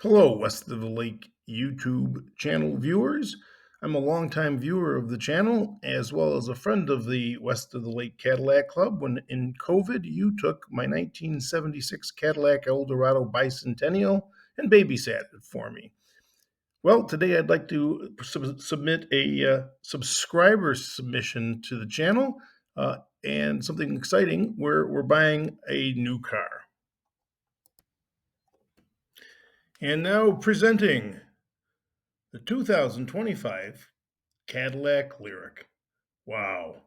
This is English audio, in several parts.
Hello, West of the Lake YouTube channel viewers. I'm a longtime viewer of the channel, as well as a friend of the West of the Lake Cadillac Club. When in COVID, you took my 1976 Cadillac Eldorado Bicentennial and babysat it for me. Well, today I'd like to submit a subscriber submission to the channel and something exciting. We're buying a new car. And now presenting the 2025 Cadillac Lyriq. Wow,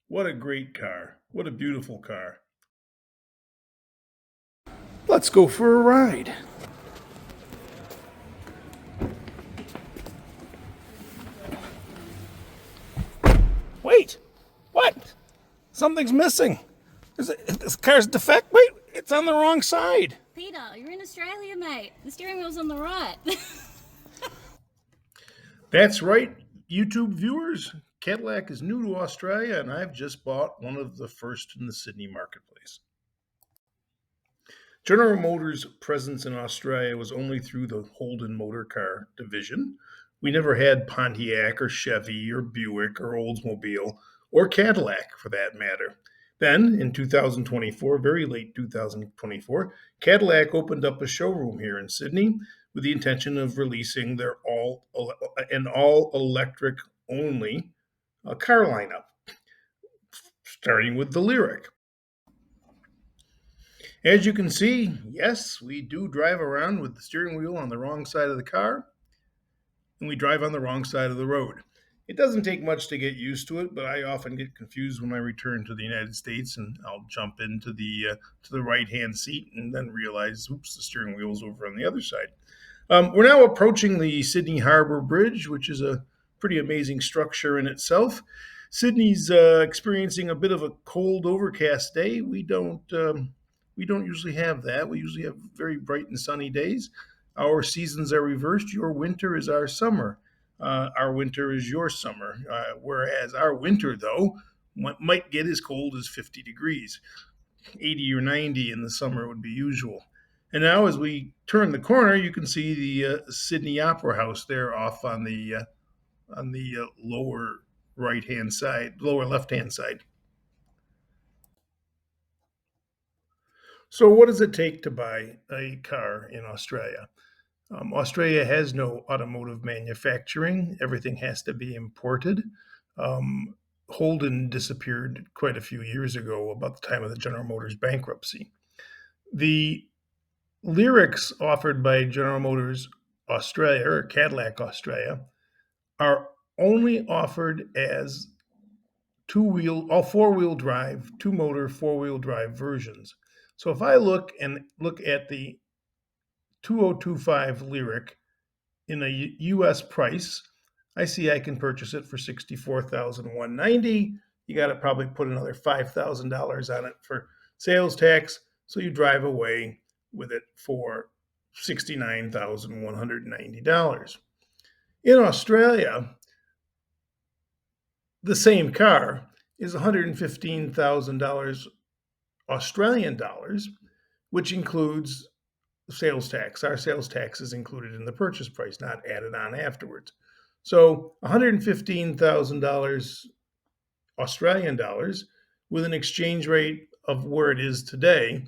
what a great car. What a beautiful car. Let's go for a ride. Wait, what? Something's missing. This car's defect. Wait, it's on the wrong side. Peter, you're in Australia, mate. The steering wheel's on the right. That's right, YouTube viewers. Cadillac is new to Australia, and I've just bought one of the first in the Sydney marketplace. General Motors' presence in Australia was only through the Holden Motor Car division. We never had Pontiac or Chevy or Buick or Oldsmobile or Cadillac for that matter. Then in 2024, very late 2024, Cadillac opened up a showroom here in Sydney with the intention of releasing their all-electric only car lineup, starting with the Lyriq. As you can see, yes, we do drive around with the steering wheel on the wrong side of the car, and we drive on the wrong side of the road. It doesn't take much to get used to it, but I often get confused when I return to the United States, and I'll jump into the right-hand seat and then realize, oops, the steering wheel's over on the other side. We're now approaching the Sydney Harbour Bridge, which is a pretty amazing structure in itself. Sydney's experiencing a bit of a cold, overcast day. We don't usually have that. We usually have very bright and sunny days. Our seasons are reversed. Your winter is our summer. Our winter is your summer. Whereas our winter, though, might get as cold as 50 degrees. 80 or 90 in the summer would be usual. And now as we turn the corner, you can see the Sydney Opera House there off on the lower right-hand side, lower left-hand side. So what does it take to buy a car in Australia? Australia has no automotive manufacturing. Everything has to be imported. Holden disappeared quite a few years ago, about the time of the General Motors bankruptcy. The Lyriqs offered by General Motors Australia, or Cadillac Australia, are only offered as four-wheel drive, two-motor, four-wheel drive versions. So if I look at the 2025 Lyriq in a U.S. price, I see I can purchase it for $64,190. You got to probably put another $5,000 on it for sales tax, so you drive away with it for $69,190. In Australia, the same car is $115,000 Australian dollars, which includes sales tax. Our sales tax is included in the purchase price, not added on afterwards. So $115,000 Australian dollars with an exchange rate of where it is today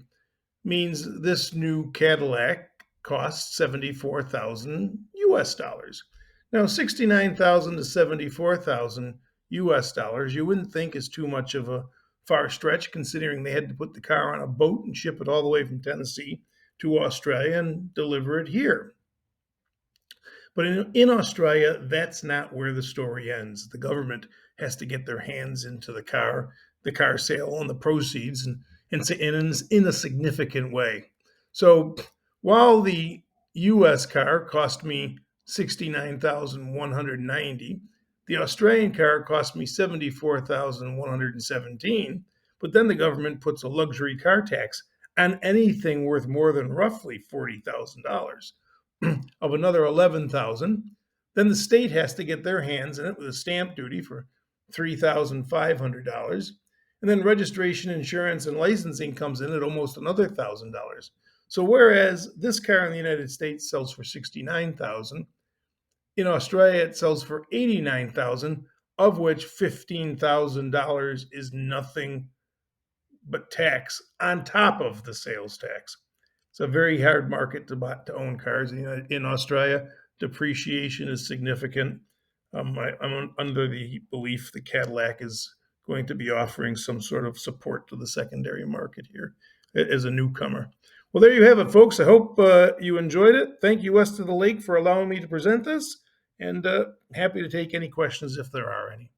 means this new Cadillac costs 74,000 US dollars. Now, 69,000 to 74,000 US dollars, you wouldn't think is too much of a far stretch, considering they had to put the car on a boat and ship it all the way from Tennessee to Australia and deliver it here. But in Australia, that's not where the story ends. The government has to get their hands into the car sale and the proceeds, and in a significant way. So while the U.S. car cost me $69,190, the Australian car cost me $74,117. But then the government puts a luxury car tax on anything worth more than roughly $40,000 of another $11,000. Then the state has to get their hands in it with a stamp duty for $3,500. And then registration, insurance, and licensing comes in at almost another $1,000. So whereas this car in the United States sells for 69,000, in Australia it sells for 89,000, of which $15,000 is nothing but tax on top of the sales tax. It's a very hard market to own cars in Australia. Depreciation is significant. I'm under the belief that Cadillac is going to be offering some sort of support to the secondary market here as a newcomer. Well, there you have it, folks. I hope you enjoyed it. Thank you, West of the Lake, for allowing me to present this, and happy to take any questions if there are any.